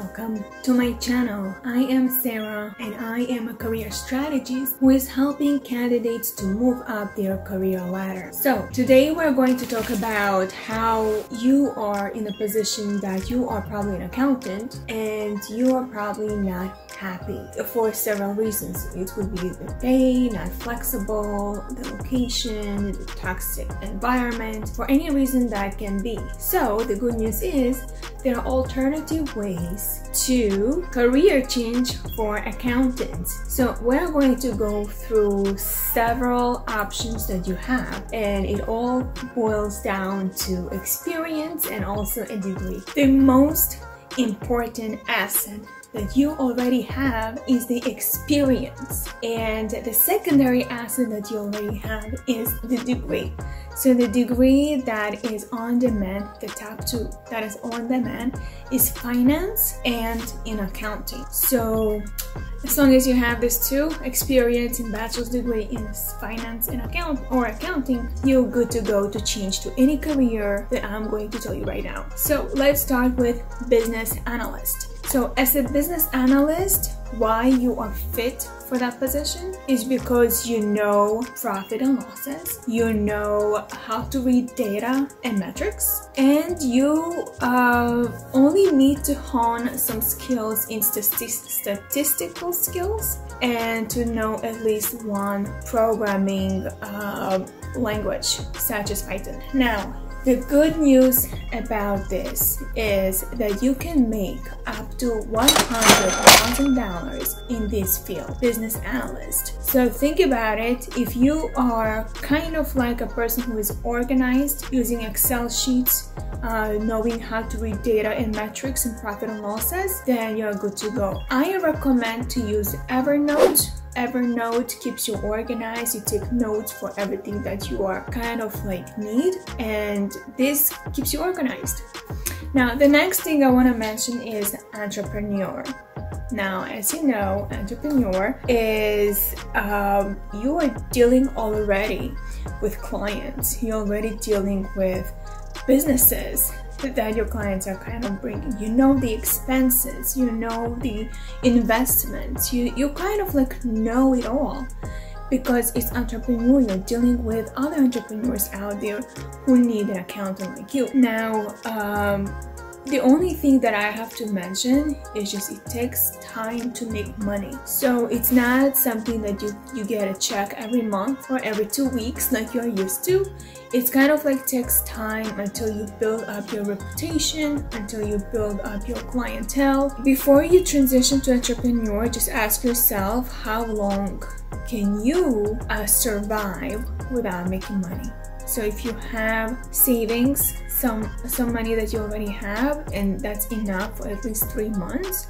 welcome to my channel. I am Sarah and I am a career strategist who is helping candidates to move up their career ladder. So today we're going to talk about how you are in a position that you are probably an accountant and you are probably not happy for several reasons. It would be the pay, not flexible, the location, the toxic environment, for any reason that can be. So the good news is there are alternative ways to career change for accountants. So we're going to go through several options that you have, and it all boils down to experience and also a degree. The most important asset that you already have is the experience, and the secondary asset that you already have is the degree. So the degree that is on demand, the top two that is on demand, is finance and in accounting. So as long as you have these two, experience in bachelor's degree in finance and accounting, you're good to go to change to any career that I'm going to tell you right now. So let's start with business analyst. So as a business analyst, why you are fit for that position is because you know profit and losses, you know how to read data and metrics, and you only need to hone some skills in statistical skills and to know at least one programming language such as Python. Now, the good news about this is that you can make up to $100,000 in this field, business analyst. So think about it. If you are kind of like a person who is organized, using Excel sheets, knowing how to read data and metrics and profit and losses, then you're good to go. I recommend to use Evernote. Evernote keeps you organized. You take notes for everything that you are kind of like need, and this keeps you organized. Now, the next thing I want to mention is entrepreneur. Now, as you know, entrepreneur is you are dealing already with clients. You're already dealing with businesses that your clients are kind of bringing. You know the expenses, you know the investments, you kind of like know it all, because it's entrepreneur. You're dealing with other entrepreneurs out there who need an accountant like you. Now, the only thing that I have to mention is just it takes time to make money. So it's not something that you get a check every month or every 2 weeks like you're used to. It's kind of like takes time until you build up your reputation, until you build up your clientele. Before you transition to entrepreneur, just ask yourself, how long can you survive without making money? So if you have savings, some money that you already have, and that's enough for at least 3 months,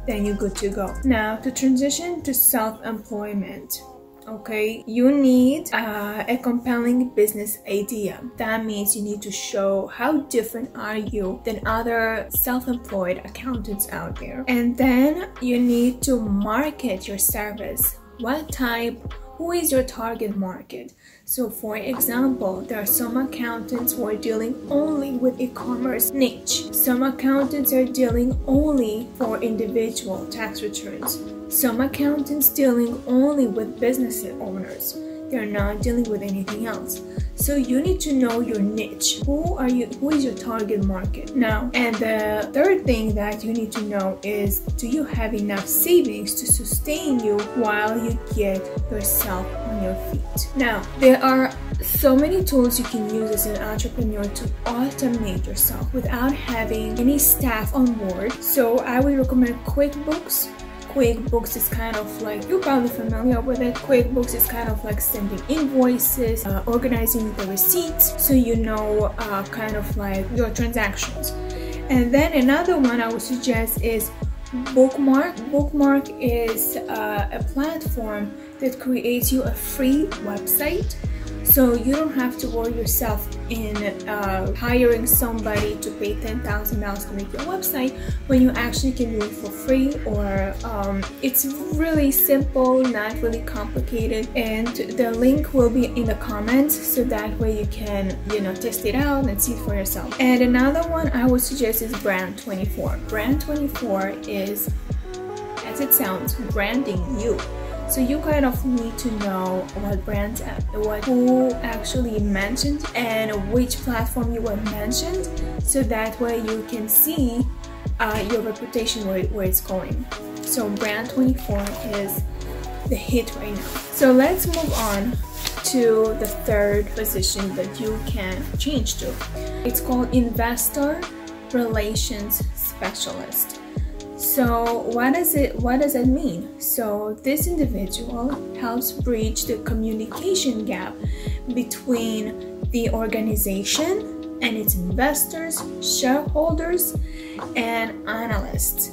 then you're good to go. Now, to transition to self-employment, okay, you need a compelling business idea. That means you need to show how different are you than other self-employed accountants out there. And then you need to market your service. What type? Who is your target market? So for example, there are some accountants who are dealing only with e-commerce niche. Some accountants are dealing only for individual tax returns. Some accountants dealing only with business owners. They're not dealing with anything else. So you need to know your niche. Who is your target market? Now, and the third thing that you need to know is, do you have enough savings to sustain you while you get yourself on your feet? Now, there are so many tools you can use as an entrepreneur to automate yourself without having any staff on board. So I would recommend QuickBooks. QuickBooks is kind of like, you're probably familiar with it. QuickBooks is kind of like sending invoices, organizing the receipts, so you know kind of like your transactions. And then another one I would suggest is Bookmark. Bookmark is a platform that creates you a free website. So you don't have to worry yourself in hiring somebody to pay $10,000 to make your website when you actually can do it for free, or it's really simple, not really complicated, and the link will be in the comments, so that way you can, you know, test it out and see it for yourself. And another one I would suggest is Brand 24. Brand 24 is, as it sounds, branding you. So you kind of need to know what brands, who actually mentioned and which platform you were mentioned, so that way you can see your reputation where it's going. So Brand 24 is the hit right now. So let's move on to the third position that you can change to. It's called Investor Relations Specialist. So what does that mean? So this individual helps bridge the communication gap between the organization and its investors, shareholders, and analysts.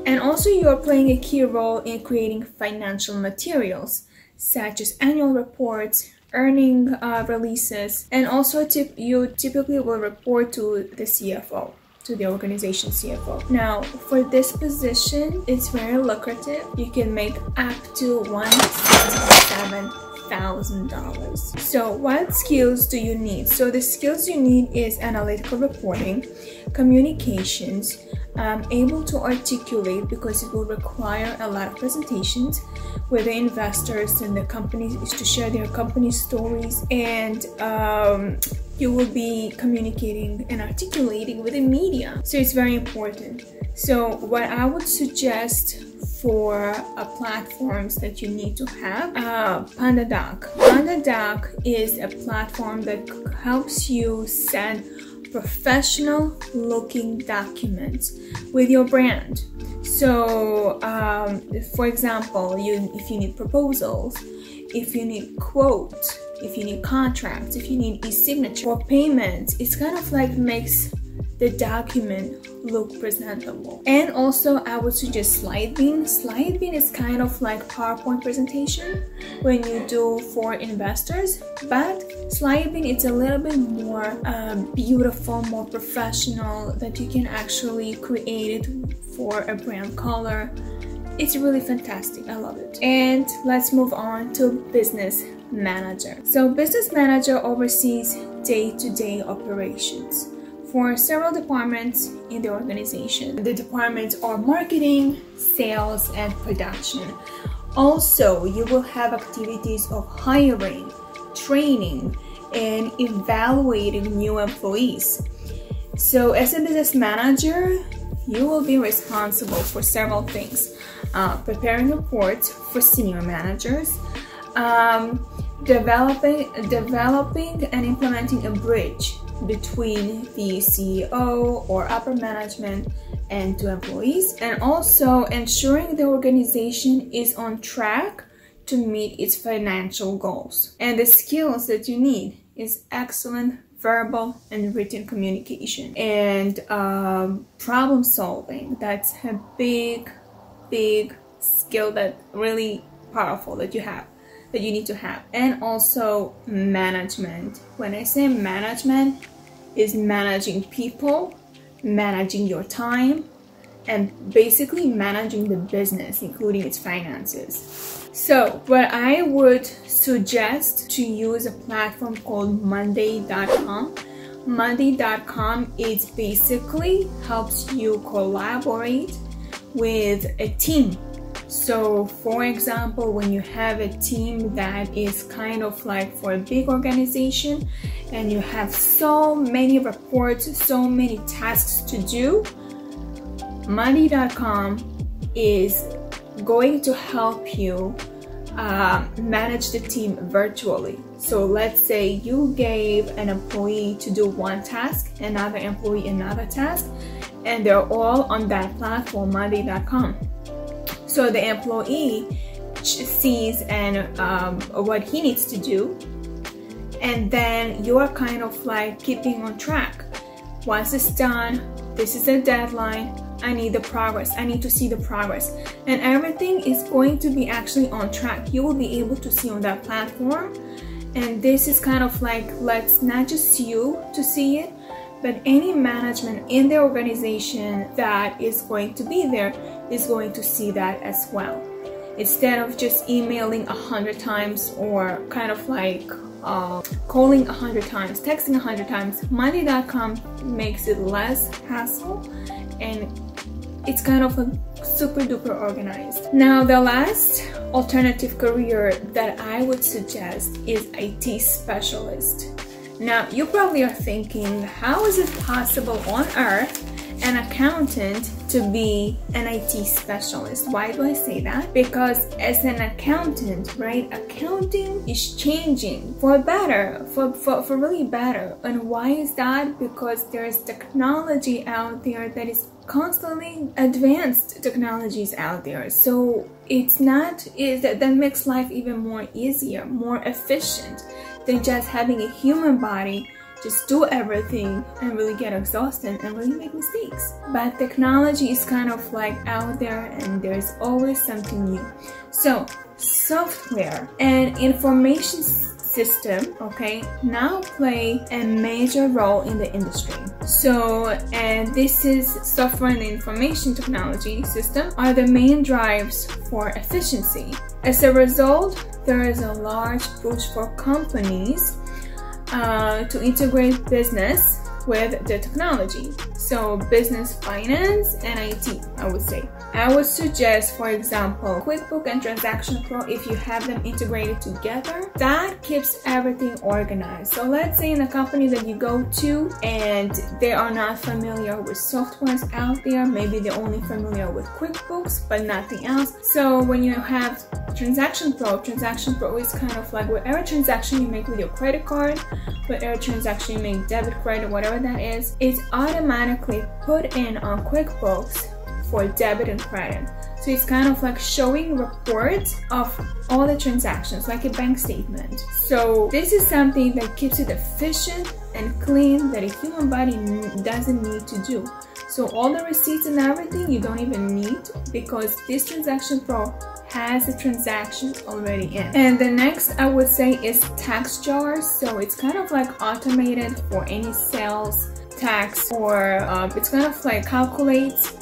And also you are playing a key role in creating financial materials such as annual reports, earning releases, and also you typically will report to the CFO, to the organization CFO. Now, for this position, it's very lucrative. You can make up to $167,000. So what skills do you need? So the skills you need is analytical reporting, communications, able to articulate, because it will require a lot of presentations with the investors and the companies to share their company stories, and you will be communicating and articulating with the media. So it's very important. So what I would suggest for platforms that you need to have, PandaDoc. PandaDoc is a platform that helps you send professional looking documents with your brand. So for example, if you need proposals, if you need quotes, if you need contracts, if you need e-signature or payments, it's kind of like makes the document look presentable. And also I would suggest Slidebean. Slidebean is kind of like PowerPoint presentation when you do for investors, but Slidebean it's a little bit more beautiful, more professional, that you can actually create it for a brand color. It's really fantastic. I love it. And let's move on to business manager. So business manager oversees day-to-day operations for several departments in the organization. The departments are marketing, sales, and production. Also, you will have activities of hiring, training, and evaluating new employees. So as a business manager, you will be responsible for several things. Preparing reports for senior managers, developing and implementing a bridge between the CEO or upper management and to employees, and also ensuring the organization is on track to meet its financial goals. And the skills that you need is excellent verbal and written communication and problem solving. That's a big skill that really powerful that you need to have. And also management. When I say management, is managing people, managing your time, and basically managing the business, including its finances. So what I would suggest to use a platform called Monday.com. Monday.com is basically helps you collaborate with a team. So for example, when you have a team that is kind of like for a big organization and you have so many reports, so many tasks to do, Monday.com is going to help you manage the team virtually. So let's say you gave an employee to do one task, another employee another task, and they're all on that platform, Monday.com. So the employee sees what he needs to do, and then you're kind of like keeping on track. Once it's done, this is the deadline, I need the progress, I need to see the progress, and everything is going to be actually on track. You will be able to see on that platform And this is kind of like, let's not just you to see it, but any management in the organization that is going to be there is going to see that as well. Instead of just emailing 100 times or kind of like calling 100 times, texting 100 times, Monday.com makes it less hassle and it's kind of a super duper organized. Now the last alternative career that I would suggest is IT specialist. Now you probably are thinking, how is it possible on earth an accountant to be an IT specialist? Why do I say that? Because as an accountant, right, accounting is changing for better, for really better. And why is that? Because there's technology out there that is constantly advanced technologies out there. So that makes life even more easier, more efficient than just having a human body just do everything and really get exhausted and really make mistakes. But technology is kind of like out there and there's always something new. So software and information system, okay, now play a major role in the industry. So, and this is software and information technology system are the main drives for efficiency. As a result, there is a large push for companies to integrate business with the technology. So business, finance, and IT, I would say. I would suggest, for example, QuickBooks and Transaction Pro, if you have them integrated together, that keeps everything organized. So let's say in a company that you go to and they are not familiar with softwares out there, maybe they're only familiar with QuickBooks, but nothing else. So when you have Transaction Pro is kind of like whatever transaction you make with your credit card, whatever transaction you make, debit, credit, whatever that is, it's automatically put in on QuickBooks for debit and credit. So it's kind of like showing reports of all the transactions, like a bank statement. So this is something that keeps it efficient and clean that a human body doesn't need to do. So all the receipts and everything you don't even need, because this Transaction Pro has the transactions already in. And the next I would say is tax jars. So it's kind of like automated for any sales tax, or it's kind of like calculates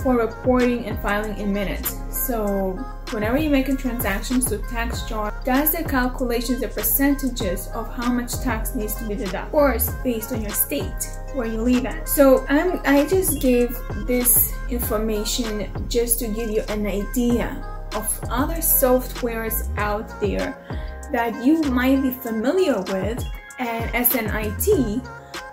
for reporting and filing in minutes. So whenever you make a transaction, so tax jar does the calculations, the percentages of how much tax needs to be deducted, of course based on your state where you live at. So I just gave this information just to give you an idea of other softwares out there that you might be familiar with, and as an IT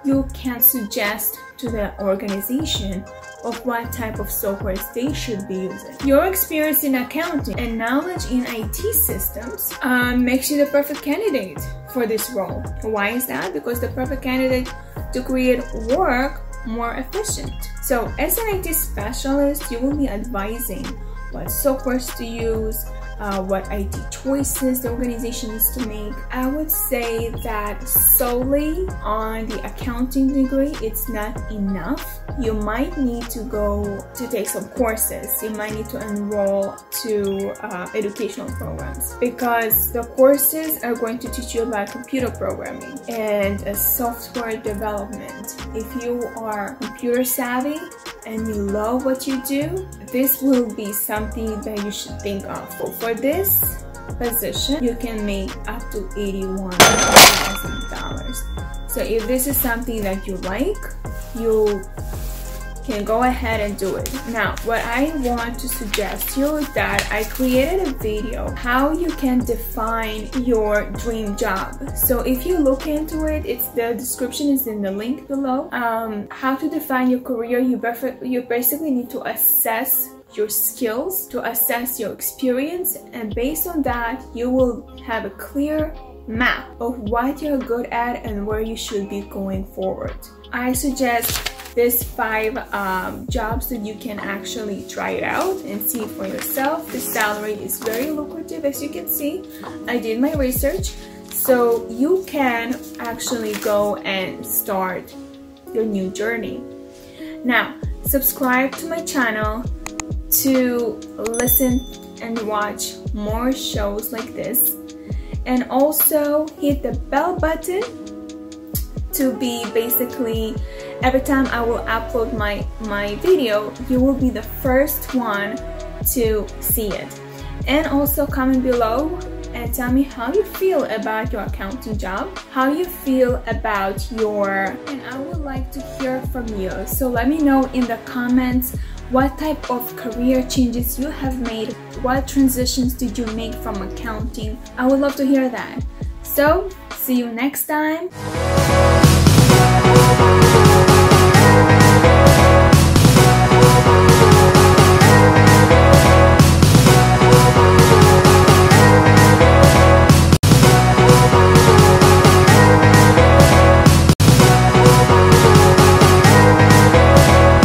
you can suggest to the organization of what type of software they should be using. Your experience in accounting and knowledge in IT systems makes you the perfect candidate for this role. Why is that? Because the perfect candidate to create work more efficient. So as an IT specialist, you will be advising what softwares to use, what IT choices the organization needs to make. I would say that solely on the accounting degree, it's not enough. You might need to go to take some courses. You might need to enroll to educational programs, because the courses are going to teach you about computer programming and software development. If you are computer savvy and you love what you do, this will be something that you should think of. So for this position, you can make up to $81,000. So if this is something that you like, you can go ahead and do it. Now, what I want to suggest you is that I created a video how you can define your dream job. So if you look into it, the description is in the link below. How to define your career. You basically need to assess your skills, to assess your experience, and based on that you will have a clear map of what you're good at and where you should be going forward. I suggest these 5 jobs that you can actually try it out and see for yourself. The salary is very lucrative, as you can see. I did my research, so you can actually go and start your new journey. Now, subscribe to my channel to listen and watch more shows like this. and also hit the bell button to be basically every time I will upload my video, you will be the first one to see it. And also comment below and tell me how you feel about your accounting job, how you feel about and I would like to hear from you. So let me know in the comments what type of career changes you have made, what transitions did you make from accounting. I would love to hear that. So see you next time.